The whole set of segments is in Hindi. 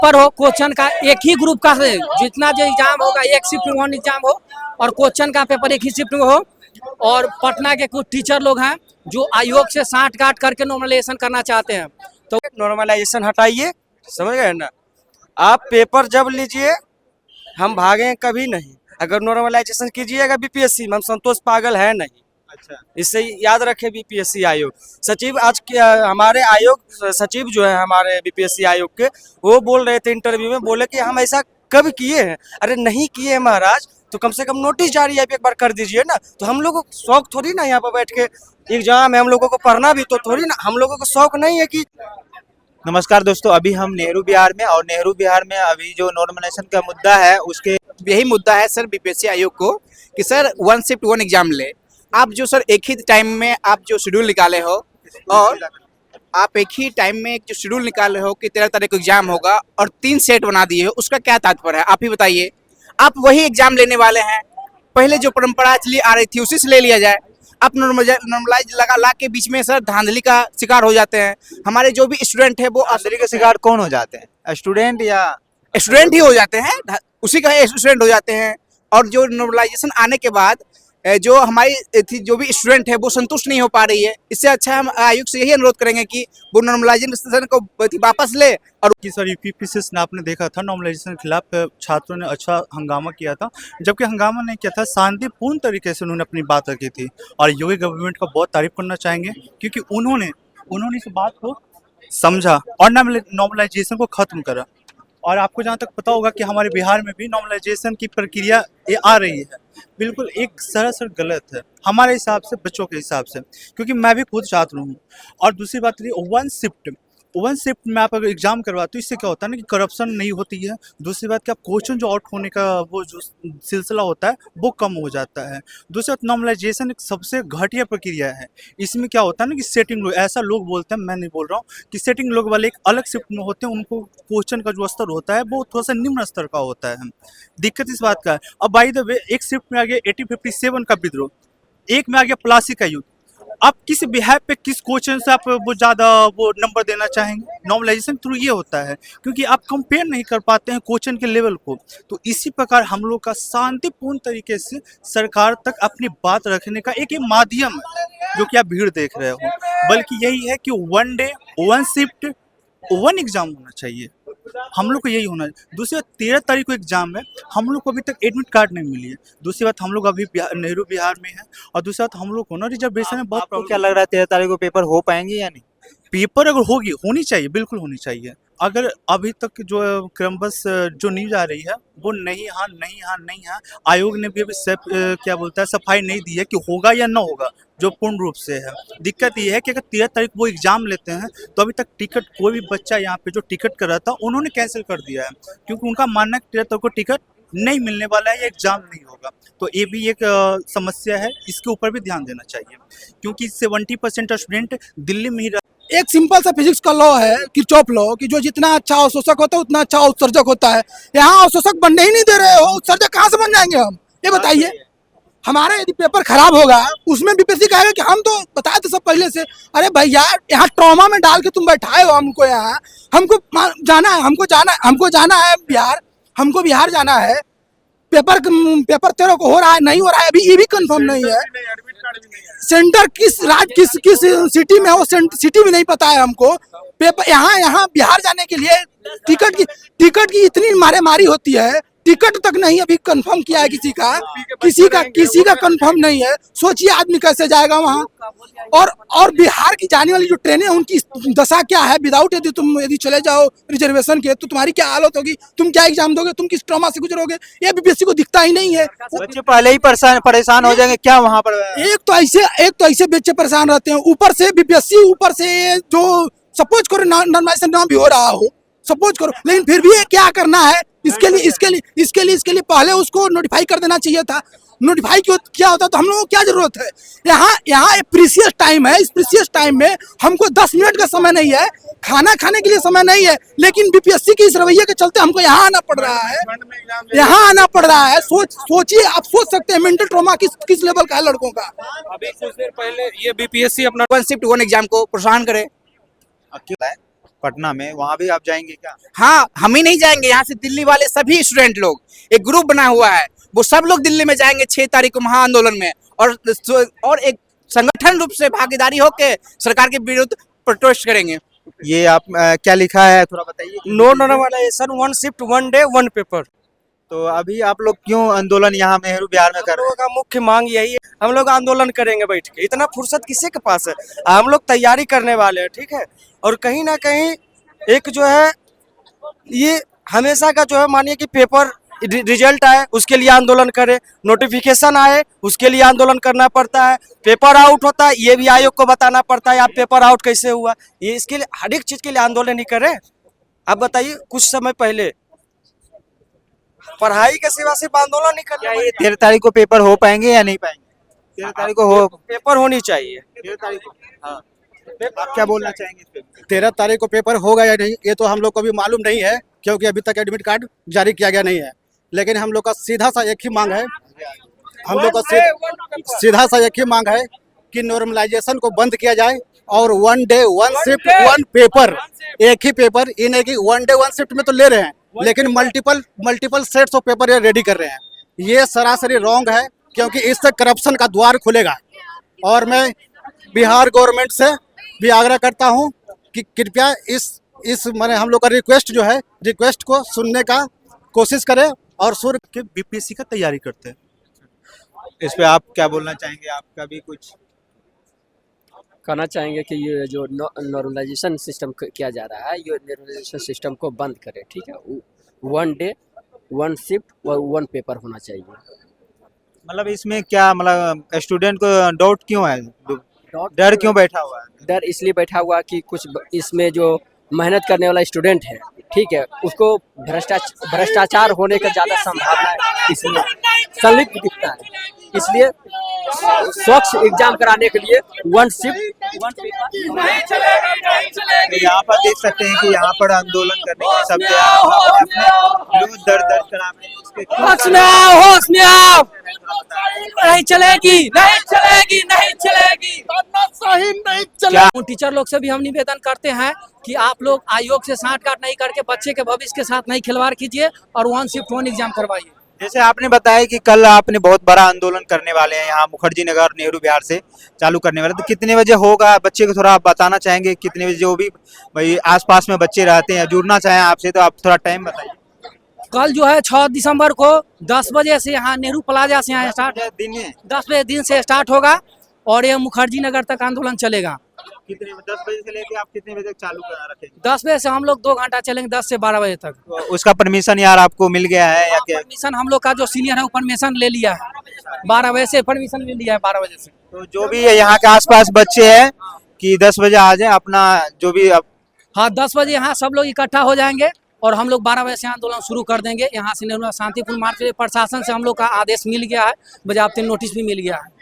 पर हो क्वेश्चन का एक ही ग्रुप का है, जितना जो एग्जाम होगा एक शिफ्ट में वन एग्जाम हो और क्वेश्चन का पेपर एक ही शिफ्ट में हो। और पटना के कुछ टीचर लोग हैं जो आयोग से साठ गांठ करके नॉर्मलाइजेशन करना चाहते हैं। तो नॉर्मलाइजेशन हटाइए, समझ गए ना। आप पेपर जब लीजिए, हम भागे कभी नहीं। अगर नॉर्मलाइजेशन कीजिएगा बीपीएससी में, हम संतोष पागल है नहीं। अच्छा, इससे याद रखे बीपीएससी आयोग सचिव आज के हमारे आयोग सचिव जो है हमारे बीपीएससी आयोग के, वो बोल रहे थे इंटरव्यू में, बोले कि हम ऐसा कब किए हैं। अरे नहीं किए महाराज, तो कम से कम नोटिस जारी आप एक बार कर दीजिए ना। तो हम लोगों को शौक थोड़ी ना यहाँ पर बैठ के एग्जाम है, हम लोगों को पढ़ना भी तो थोड़ी ना, हम लोगों को शौक नहीं है कि। नमस्कार दोस्तों, अभी हम नेहरू बिहार में, और नेहरू बिहार में अभी जो नॉर्मलाइजेशन का मुद्दा है, उसके यही मुद्दा है सर बीपीएससी आयोग को कि sir one shift one exam ले। आप जो सर एक ही टाइम में आप जो शेड्यूल निकाले हो, और आप एक ही टाइम में जो शेड्यूल निकाले हो कि 13 तारीख को एग्जाम होगा और 3 सेट बना दिए हो, उसका क्या तात्पर्य है आप ही बताइए। आप वही एग्जाम लेने वाले हैं, पहले जो परंपरा चली आ रही थी उसी से ले लिया जाए। आप नॉर्मलाइज ला के बीच में सर धांधली का शिकार हो जाते हैं। हमारे जो भी स्टूडेंट है वो आंदोलन के शिकार कौन हो जाते हैं? स्टूडेंट या स्टूडेंट ही हो जाते हैं, उसी का स्टूडेंट हो जाते हैं। और जो नॉर्मलाइजेशन आने के बाद जो हमारी थी जो भी स्टूडेंट है वो संतुष्ट नहीं हो पा रही है। इससे अच्छा हम आयोग से यही अनुरोध करेंगे कि वो नॉर्मलाइजेशन को वापस ले। और कि सर यूपीपीएससी ने आपने देखा था नॉर्मलाइजेशन के खिलाफ छात्रों ने अच्छा हंगामा किया था, जबकि हंगामा नहीं किया था, शांतिपूर्ण तरीके से उन्होंने अपनी बात रखी थी। और योगी गवर्नमेंट का बहुत तारीफ करना चाहेंगे, क्योंकि उन्होंने इस बात को समझा और नॉर्मलाइजेशन को खत्म करा। और आपको जहाँ तक पता होगा कि हमारे बिहार में भी नॉर्मलाइजेशन की प्रक्रिया ये आ रही है, बिल्कुल एक सरासर गलत है हमारे हिसाब से, बच्चों के हिसाब से, क्योंकि मैं भी खुद छात्र हूँ। और दूसरी बात रही वन शिफ्ट में आप अगर एग्जाम करवाते हो, इससे क्या होता है ना कि करप्शन नहीं होती है। दूसरी बात कि आप क्वेश्चन जो आउट होने का वो जो सिलसिला होता है वो कम हो जाता है। दूसरी बात, नॉर्मलाइजेशन एक सबसे घटिया प्रक्रिया है। इसमें क्या होता है ना कि सेटिंग लोग, ऐसा लोग बोलते हैं, मैं नहीं बोल रहा हूँ, कि सेटिंग लोग वाले एक अलग शिफ्ट में होते हैं, उनको क्वेश्चन का जो स्तर होता है वो थोड़ा सा निम्न स्तर का होता है। दिक्कत इस बात का है। अब बाय द वे, एक शिफ्ट में आ गया 1857 का विद्रोह, एक में आ गया प्लासी का युद्ध। आप किस बिहार पे किस क्वेश्चन से आप वो ज़्यादा वो नंबर देना चाहेंगे? नॉर्मलाइजेशन थ्रू ये होता है, क्योंकि आप कंपेयर नहीं कर पाते हैं क्वेश्चन के लेवल को। तो इसी प्रकार हम लोग का शांतिपूर्ण तरीके से सरकार तक अपनी बात रखने का एक माध्यम है, जो कि आप भीड़ देख रहे हो, बल्कि यही है कि one day one shift one exam होना चाहिए। हम लोग को यही होना है। दूसरी बात, 13 तारीख को एग्जाम है, हम लोग को अभी तक एडमिट कार्ड नहीं मिली है। दूसरी बात, हम लोग अभी नेहरू बिहार में है। और दूसरी बात, हम लोग को ना रिजर्वेशन में बहुत आपको क्या लग रहा है 13 तारीख को पेपर हो पाएंगे या नहीं? पेपर अगर होनी चाहिए, बिल्कुल होनी चाहिए। अगर अभी तक जो क्रमबस जो न्यूज आ रही है वो नहीं हाँ, आयोग ने भी अभी क्या बोलता है सफाई नहीं दी है कि होगा या ना होगा, जो पूर्ण रूप से है। दिक्कत ये है कि अगर 13 तारीख वो एग्जाम लेते हैं, तो अभी तक टिकट कोई भी बच्चा यहाँ पे जो टिकट कर रहा था उन्होंने कैंसिल कर दिया है, क्योंकि उनका मानना है कि 13 तारीख को टिकट नहीं मिलने वाला है या एग्जाम नहीं होगा। तो ये भी एक समस्या है, इसके ऊपर भी ध्यान देना चाहिए, क्योंकि 70% स्टूडेंट दिल्ली में ही। एक सिंपल सा फिजिक्स का लॉ है, किरचॉफ लॉ, कि जो जितना अच्छा अवशोषक होता है उतना अच्छा उत्सर्जक होता है। यहाँ अवशोषक बनने ही नहीं दे रहे हो, उत्सर्जक कहाँ से बन जाएंगे हम, ये बताइए। हमारा यदि पेपर खराब होगा, उसमें बीपीएससी कहेगा कि हम तो बताए थे सब पहले से। अरे भैया, यहाँ ट्रॉमा में डाल के तुम बैठाए हो हमको, यहाँ हमको जाना है बिहार, हमको बिहार जाना है। पेपर 13 को हो रहा है, नहीं हो रहा है, अभी ये भी कंफर्म नहीं है। सेंटर किस सिटी में हो, सिटी भी नहीं पता है हमको। पेपर यहाँ बिहार जाने के लिए टिकट की इतनी मारेमारी होती है, टिकट तक नहीं अभी कंफर्म किया है किसी का कंफर्म नहीं है। सोचिए आदमी कैसे जाएगा वहाँ। और बिहार की जाने वाली जो ट्रेनें, उनकी दशा क्या है। विदाउट यदि चले जाओ रिजर्वेशन के, तो तुम्हारी क्या हालत होगी, तुम क्या एग्जाम दोगे, तुम किस ट्रॉमा से गुजरोगे, ये बीपीएससी को दिखता ही नहीं है। बच्चे पहले ही परेशान हो जाएंगे क्या वहाँ पर? एक तो ऐसे बच्चे परेशान रहते हैं, ऊपर से बीपीएससी, ऊपर से जो सपोज करो नॉर्मलाइजेशन ना भी हो रहा हो, सपोज करो, लेकिन फिर भी क्या करना है इसके लिए पहले उसको नोटिफाई कर देना चाहिए था। नोटिफाई क्या होता तो हम लोगों को क्या जरूरत है। यहाँ एक प्रीसियस टाइम है, इस प्रीसियस टाइम में हमको 10 मिनट का समय नहीं है, खाना खाने के लिए समय नहीं है, लेकिन बीपीएससी के इस रवैये के चलते हमको यहाँ आना पड़ रहा है। सोचिए, आप सोच सकते हैं मेंटल ट्रॉमा किस लेवल का है लड़कों का। अभी कुछ देर पहले ये बीपीएससी अपना वन शिफ्ट वन एग्जाम को प्रोत्साहन करे। पटना में, वहाँ भी आप जाएंगे क्या? हाँ, हम ही नहीं जाएंगे, यहाँ से दिल्ली वाले सभी स्टूडेंट लोग एक ग्रुप बना हुआ है, वो सब लोग दिल्ली में जाएंगे 6 तारीख को महाआंदोलन में, और एक संगठन रूप से भागीदारी होकर सरकार के विरुद्ध प्रोटेस्ट करेंगे। ये आप क्या लिखा है थोड़ा बताइए। No normalisation, one shift one day one paper. तो अभी आप लोग क्यों आंदोलन यहाँ नेहरू बिहार में कर रहे लोगों का मुख्य मांग यही है, हम लोग आंदोलन करेंगे बैठ के, इतना फुर्सत किसी के पास है? हम लोग तैयारी करने वाले हैं, ठीक है। और कहीं ना कहीं एक जो है ये हमेशा का जो है, मानिए कि पेपर रिजल्ट आए उसके लिए आंदोलन करे, नोटिफिकेशन आए उसके लिए आंदोलन करना पड़ता है, पेपर आउट होता है ये भी आयोग को बताना पड़ता है आप पेपर आउट कैसे हुआ, ये इसके लिए हर एक चीज के लिए आंदोलन ही करे। आप बताइए, कुछ समय पहले पढ़ाई के सिवा सिर्फ आंदोलन नहीं क्या करना। ये 13 तारीख को पेपर हो पाएंगे या नहीं पाएंगे? 13 तारीख को हो, पेपर होनी चाहिए। 13 तारीख को। हाँ, आप क्या बोलना चाहेंगे इस पे? 13 तारीख को पेपर होगा या नहीं ये तो हम लोग को भी मालूम नहीं है, क्योंकि अभी तक एडमिट कार्ड जारी किया गया नहीं है। लेकिन हम लोग का सीधा सा एक ही मांग है, हम लोग का सीधा सा एक ही मांग है कि नॉर्मलाइजेशन को बंद किया जाए और one day one shift one paper, एक ही पेपर, ये नहीं कि वन डे वन शिफ्ट में तो ले रहे हैं लेकिन मल्टीपल सेट्स ऑफ पेपर ये रेडी कर रहे हैं। ये सरासरी रॉन्ग है, क्योंकि इससे करप्शन का द्वार खुलेगा। और मैं बिहार गवर्नमेंट से भी आग्रह करता हूं कि कृपया इस मैंने हम लोग का रिक्वेस्ट जो है, रिक्वेस्ट को सुनने का कोशिश करें और सुर के बीपीएससी का तैयारी करते हैं। इस पे आप क्या बोलना चाहेंगे? आपका भी कुछ कहना चाहेंगे कि ये जो नॉर्मलाइजेशन सिस्टम किया जा रहा है, ये नॉर्मलाइजेशन सिस्टम को बंद करें, ठीक है। वन डे वन शिफ्ट और वन पेपर होना चाहिए। मतलब इसमें क्या, मतलब स्टूडेंट को डाउट क्यों है, डर क्यों बैठा हुआ है? डर इसलिए बैठा हुआ कि कुछ इसमें जो मेहनत करने वाला स्टूडेंट है, ठीक है, उसको भ्रष्टाचार होने का ज़्यादा संभावना है, इसलिए संलिप्त दिखता है। इसलिए स्वच्छ एग्जाम कराने के लिए वन शिफ्ट वन पेपर। तो यहाँ पर देख सकते हैं कि यहाँ पर आंदोलन करने के सब तैयार हैं, दर दर कराने इसके होश में आओ, होश में आओ, नहीं चलेगी, नहीं चलेगी, नहीं चलेगी, सही नहीं चलेगी। उन टीचर लोग से भी हम निवेदन करते हैं कि आप लोग आयोग से साठ-गांठ नहीं करके बच्चे के भविष्य के साथ नहीं खिलवाड़ कीजिए और वन शिफ्ट वन एग्जाम करवाइए। जैसे आपने बताया कि कल आपने बहुत बड़ा आंदोलन करने वाले हैं यहाँ मुखर्जी नगर नेहरू बिहार से चालू करने वाले, तो कितने बजे होगा बच्चे को थोड़ा आप बताना चाहेंगे? कितने बजे जो भी भाई आसपास में बच्चे रहते हैं जुड़ना चाहें आपसे, तो आप थोड़ा टाइम बताइए। कल जो है 6 दिसंबर को 10 बजे से यहाँ नेहरू प्लाजा से यहाँ स्टार्ट, दिन में 10 बजे दिन से स्टार्ट होगा और ये मुखर्जी नगर तक आंदोलन चलेगा। कितने 10 बजे से लेके आप कितने बजे तक चालू करा रखेंगे? 10 बजे से हम लोग 2 घंटा चलेंगे, 10 से 12 बजे तक। तो उसका परमिशन यार आपको मिल गया है या क्या? परमिशन हम लोग का जो सीनियर है वो परमिशन ले लिया है, 12 बजे से परमिशन ले लिया है, 12 बजे से। तो जो भी यहाँ के आसपास बच्चे हैं कि 10 बजे आ जाए अपना जो भी हाँ 10 बजे यहाँ सब लोग इकट्ठा हो जाएंगे और हम लोग 12 बजे से आंदोलन शुरू कर देंगे। यहाँ से नेहरू शांतिपूर्ण मार्ग के लिए प्रशासन से हम लोग का आदेश मिल गया है, बजाबते नोटिस भी मिल गया है।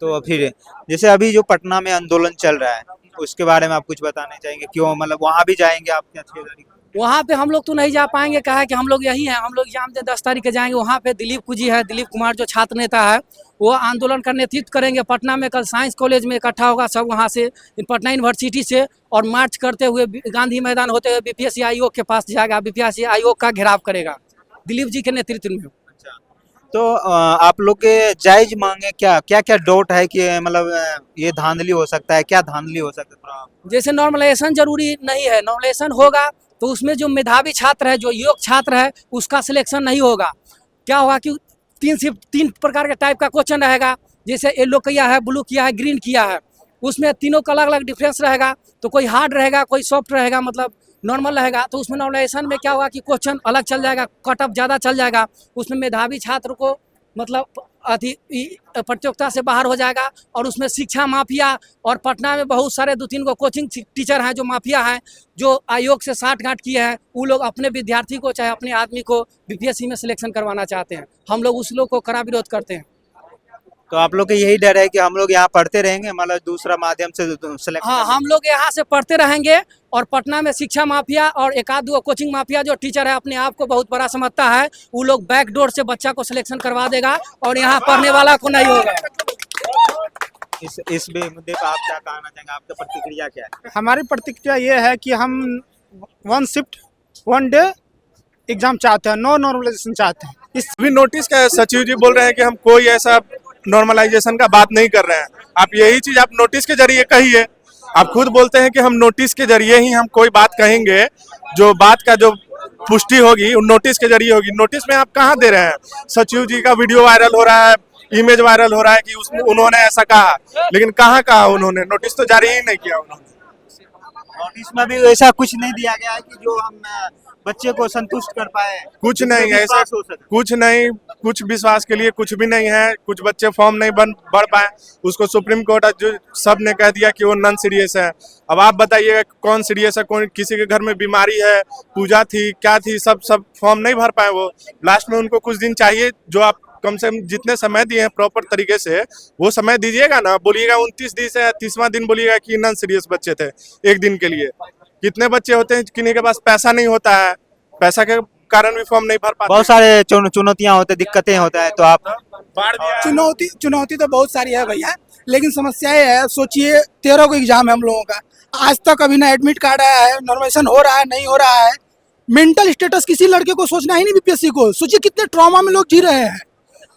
तो फिर जैसे अभी जो पटना में आंदोलन चल रहा है उसके बारे में आप कुछ बताने चाहेंगे? क्यों, मतलब वहाँ भी जाएंगे आप क्या 6 तारीख? वहाँ पे हम लोग तो नहीं जा पाएंगे, कहा है कि हम लोग यही हैं, हम लोग एग्जाम 10 तारीख के जाएंगे। वहाँ पे दिलीप जी है, दिलीप कुमार जो छात्र नेता है, वो आंदोलन का नेतृत्व करेंगे। पटना में कल साइंस कॉलेज में इकट्ठा होगा सब, वहाँ से पटना यूनिवर्सिटी से, और मार्च करते हुए गांधी मैदान होते हुए बीपीएससी आयोग के पास जाएगा, बीपीएससी आयोग का घेराव करेगा दिलीप जी के नेतृत्व में। तो आप लोग के जायज मांगे क्या क्या क्या डाउट है कि मतलब ये धांधली हो सकता है, क्या धांधली हो सकता है? जैसे नॉर्मलाइजेशन जरूरी नहीं है, नॉर्मलाइजेशन होगा तो उसमें जो मेधावी छात्र है, जो योग्य छात्र है, उसका सिलेक्शन नहीं होगा। क्या होगा कि 3 प्रकार के टाइप का क्वेश्चन रहेगा, जैसे येलो किया है, ब्लू किया है, ग्रीन किया है, उसमें तीनों का अलग अलग डिफरेंस रहेगा। तो कोई हार्ड रहेगा, कोई सॉफ्ट रहेगा, मतलब नॉर्मल रहेगा। तो उसमें नॉर्मलाइजेशन में क्या होगा कि क्वेश्चन अलग चल जाएगा, कट ऑफ ज़्यादा चल जाएगा, उसमें मेधावी छात्र को मतलब प्रतियोगिता से बाहर हो जाएगा। और उसमें शिक्षा माफिया, और पटना में बहुत सारे 2-3 गो कोचिंग टीचर हैं जो माफिया हैं, जो आयोग से साठ-गांठ किए हैं, वो लोग अपने विद्यार्थी को चाहे अपने आदमी को बीपीएससी में सिलेक्शन करवाना चाहते हैं। हम लोग उस लोग को कड़ा विरोध करते हैं। तो आप लोग का यही डर है कि हम लोग यहाँ पढ़ते रहेंगे, मतलब दूसरा माध्यम से सिलेक्ट? हाँ, हम लोग यहाँ से पढ़ते रहेंगे और पटना में शिक्षा माफिया और 1-2 कोचिंग माफिया जो टीचर है, अपने आप को बहुत बड़ा समझता है, वो लोग बैक डोर से बच्चा को सिलेक्शन करवा देगा और यहाँ पढ़ने वाला को नहीं होगा। इस मुद्दे पर आप क्या कहना चाहेंगे, आपका प्रतिक्रिया क्या है? हमारी प्रतिक्रिया ये है कि हम 1 शिफ्ट 1 डे एग्जाम चाहते हैं, नो नॉर्मलाइजेशन चाहते हैं। इस अभी नोटिस का सचिव जी बोल रहे हैं कि हम कोई ऐसा नॉर्मलाइजेशन का बात नहीं कर रहे हैं। आप यही चीज आप नोटिस के जरिए कहिए। आप खुद बोलते हैं कि हम नोटिस के जरिए ही हम कोई बात कहेंगे, जो बात का जो पुष्टि होगी उन नोटिस के जरिए होगी। नोटिस में आप कहाँ दे रहे हैं? सचिव जी का वीडियो वायरल हो रहा है, इमेज वायरल हो रहा है कि उन्होंने ऐसा कहा, लेकिन कहाँ कहा उन्होंने? नोटिस तो जारी ही नहीं किया उन्होंने। नोटिस में भी ऐसा कुछ नहीं दिया गया है कि जो हम बच्चे को संतुष्ट कर पाए। कुछ नहीं ऐसा, कुछ नहीं, कुछ विश्वास के लिए कुछ भी नहीं है। कुछ बच्चे फॉर्म नहीं भर पाए, उसको सुप्रीम कोर्ट जो सब ने कह दिया कि वो नॉन सीरियस है। अब आप बताइएगा कौन सीरियस है, कौन किसी के घर में बीमारी है, पूजा थी, क्या थी, सब फॉर्म नहीं भर पाए। वो लास्ट में उनको कुछ दिन चाहिए, जो आप कम से कम जितने समय दिए हैं प्रॉपर तरीके से वो समय दीजिएगा ना। बोलिएगा 29 दिन से 30वां दिन बोलिएगा कि नॉन सीरियस बच्चे थे एक दिन के लिए। कितने बच्चे होते हैं किन्हीं के पास पैसा नहीं होता है, पैसा के कारण भी फॉर्म नहीं भर पाते। बहुत सारे चुनौतियां होते, दिक्कतें होता है, तो आप बाढ़ भी आया। चुनौती तो बहुत सारी है भैया, लेकिन समस्या ये है, सोचिए 13 को एग्जाम है हम लोगों का, आज तक अभी ना एडमिट कार्ड आया है, नॉर्मलाइजेशन हो रहा है नहीं हो रहा है। मेंटल स्टेटस किसी लड़के को सोचना ही नहीं बीपीएससी को। सोचिए कितने ट्रॉमा में लोग जी रहे हैं।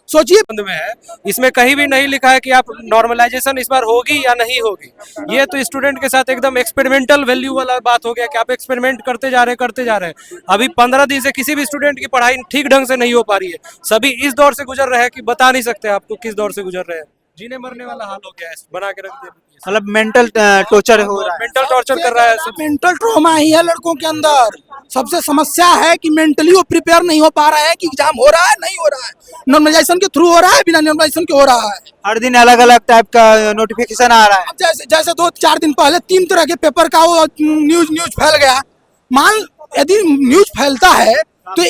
सोचिए बंद में है, इसमें कहीं भी नहीं लिखा है कि आप नॉर्मलाइजेशन इस बार होगी या नहीं होगी। ये तो स्टूडेंट के साथ एकदम एक्सपेरिमेंटल वैल्यू वाला बात हो गया कि आप एक्सपेरिमेंट करते जा रहे हैं। अभी 15 दिन से किसी भी स्टूडेंट की पढ़ाई ठीक ढंग से नहीं हो पा रही है। सभी इस दौर से गुजर रहे हैं कि बता नहीं सकते आपको किस दौर से गुजर रहे हैं। जीने मरने वाला हाल हो गया है, बना के रख दिया। मतलब मेंटल टॉर्चर हो रहा है, मेंटल टॉर्चर कर रहा है। मेंटल ट्रॉमा ही है लड़कों के अंदर। सबसे समस्या है कि मेंटली वो प्रिपेयर नहीं हो पा रहा है कि एग्जाम हो रहा है नहीं हो रहा है, नॉर्मलाइजेशन के थ्रू हो रहा है बिना नॉर्मलाइजेशन के हो रहा है। हर दिन अलग अलग टाइप का नोटिफिकेशन आ रहा है। अब जैसे 2-4 दिन पहले 3 तरह के पेपर का वो न्यूज फैल गया। मान यदि न्यूज फैलता है तो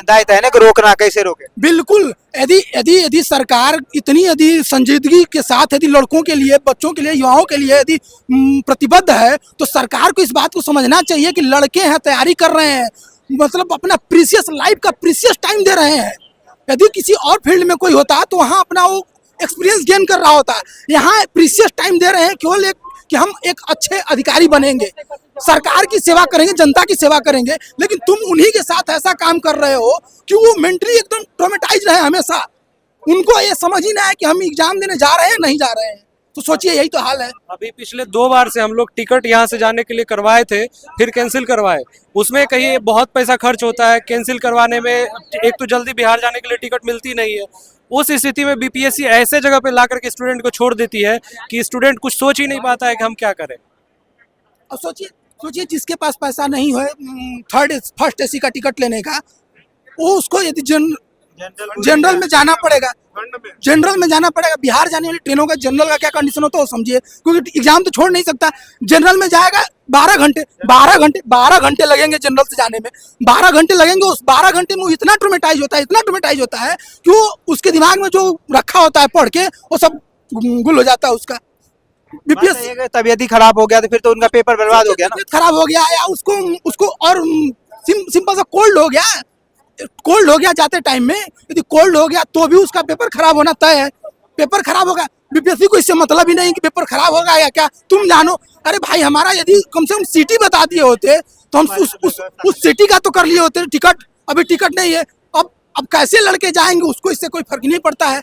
दायित्व है ना कि रोकना, कैसे रोके? बिल्कुल, यदि सरकार इतनी यदि संजीदगी के साथ यदि लड़कों के लिए, बच्चों के लिए, युवाओं के लिए यदि प्रतिबद्ध है, तो सरकार को इस बात को समझना चाहिए कि लड़के हैं, तैयारी कर रहे हैं, मतलब अपना प्रीसियस लाइफ का प्रीसियस टाइम दे रहे हैं। यदि किसी और फील्ड में कोई होता तो वहाँ अपना वो एक्सपीरियंस गेन कर रहा होता। यहाँ प्रीसियस टाइम दे रहे हैं केवल कि हम एक अच्छे अधिकारी बनेंगे, सरकार की सेवा करेंगे, जनता की सेवा करेंगे, लेकिन तुम उन्हीं के साथ ऐसा काम कर रहे हो कि वो मेंटली एकदम ट्रॉमेटाइज रहे हमेशा। उनको ये समझ ही ना है कि हम एग्जाम देने जा रहे हैं नहीं जा रहे हैं। तो सोचिए यही तो हाल है। अभी पिछले 2 बार से हम लोग टिकट यहाँ से जाने के लिए करवाए थे, फिर कैंसिल करवाए। उसमें कहीं बहुत पैसा खर्च होता है कैंसिल करवाने में। एक तो जल्दी बिहार जाने के लिए टिकट मिलती नहीं है। उस स्थिति में बीपीएससी ऐसे जगह पे ला करके स्टूडेंट को छोड़ देती है कि स्टूडेंट कुछ सोच ही नहीं पाता है कि हम क्या करें। और सोचिए जिसके पास पैसा नहीं है फर्स्ट एसी का टिकट लेने का, वो उसको यदि जनरल में जाना पड़ेगा, बिहार जाने वाली ट्रेनों का जनरल का क्या कंडीशन होता है वो समझिए, क्योंकि एग्जाम तो छोड़ नहीं सकता। जनरल में जाएगा 12 घंटे लगेंगे जनरल से जाने में, 12 घंटे लगेंगे। उस 12 घंटे में वो इतना ट्रोमेटाइज होता है कि वो उसके दिमाग में जो रखा होता है पढ़ के वो सब गुल हो जाता है उसका। बीपीएससी तबीयत ही खराब हो गया तो फिर तो उनका पेपर बर्बाद हो गया ना। खराब हो गया या उसको और सिंपल सा कोल्ड हो गया जाते टाइम में, यदि कोल्ड हो गया तो भी उसका पेपर खराब होना तय है। पेपर खराब होगा, बीपीएससी को इससे मतलब ही नहीं कि पेपर खराब होगा या क्या तुम जानो। अरे भाई हमारा यदि कम से कम सिटी बता दिए होते तो हम उस सिटी का तो कर लिए होते टिकट। अभी टिकट नहीं है, अब कैसे लड़के जाएंगे, उसको इससे कोई फर्क नहीं पड़ता है।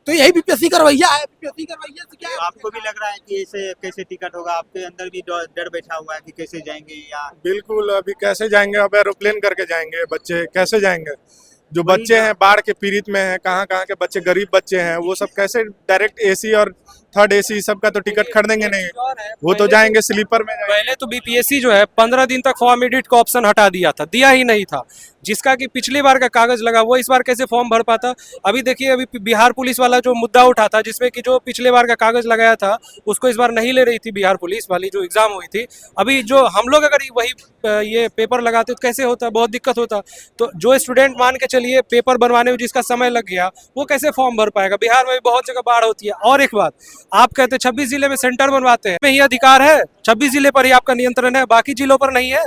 तो यही बीपीएससी का रवैया है। बीपीएससी का रवैया से क्या है? आपको भी लग रहा है कि ऐसे कैसे टिकट होगा? आपके अंदर भी डर बैठा हुआ है कि कैसे जाएंगे? या बिल्कुल, अभी कैसे जाएंगे? अब एरोप्लेन करके जाएंगे बच्चे, कैसे जाएंगे? जो बच्चे हैं बाढ़ के पीड़ित में हैं, कहाँ के बच्चे, गरीब बच्चे हैं, वो सब कैसे डायरेक्ट एसी और थर्ड एसी सबका तो टिकट खरीदेंगे नहीं, वो तो जाएंगे स्लीपर में। पहले तो बीपीएससी जो है 15 दिन तक फॉर्म एडिट का ऑप्शन हटा दिया ही नहीं था। जिसका कि पिछली बार का कागज लगा वो इस बार कैसे फॉर्म भर पाता। अभी देखिए, अभी बिहार पुलिस वाला जो मुद्दा उठा था, जिसमें कि जो पिछले बार का कागज लगाया था उसको इस बार नहीं ले रही थी बिहार पुलिस वाली जो एग्जाम हुई थी। अभी जो हम लोग अगर वही ये पेपर लगाते तो कैसे होता, बहुत दिक्कत होता। तो जो स्टूडेंट मान के चलिए पेपर बनवाने में जिसका समय लग गया वो कैसे फॉर्म भर पाएगा? बिहार में भी बहुत जगह बाढ़ होती है। और एक बात, आप कहते 26 जिले में सेंटर बनवाते हैं, में ही अधिकार है, 26 जिले पर ही आपका नियंत्रण है, बाकी जिलों पर नहीं है।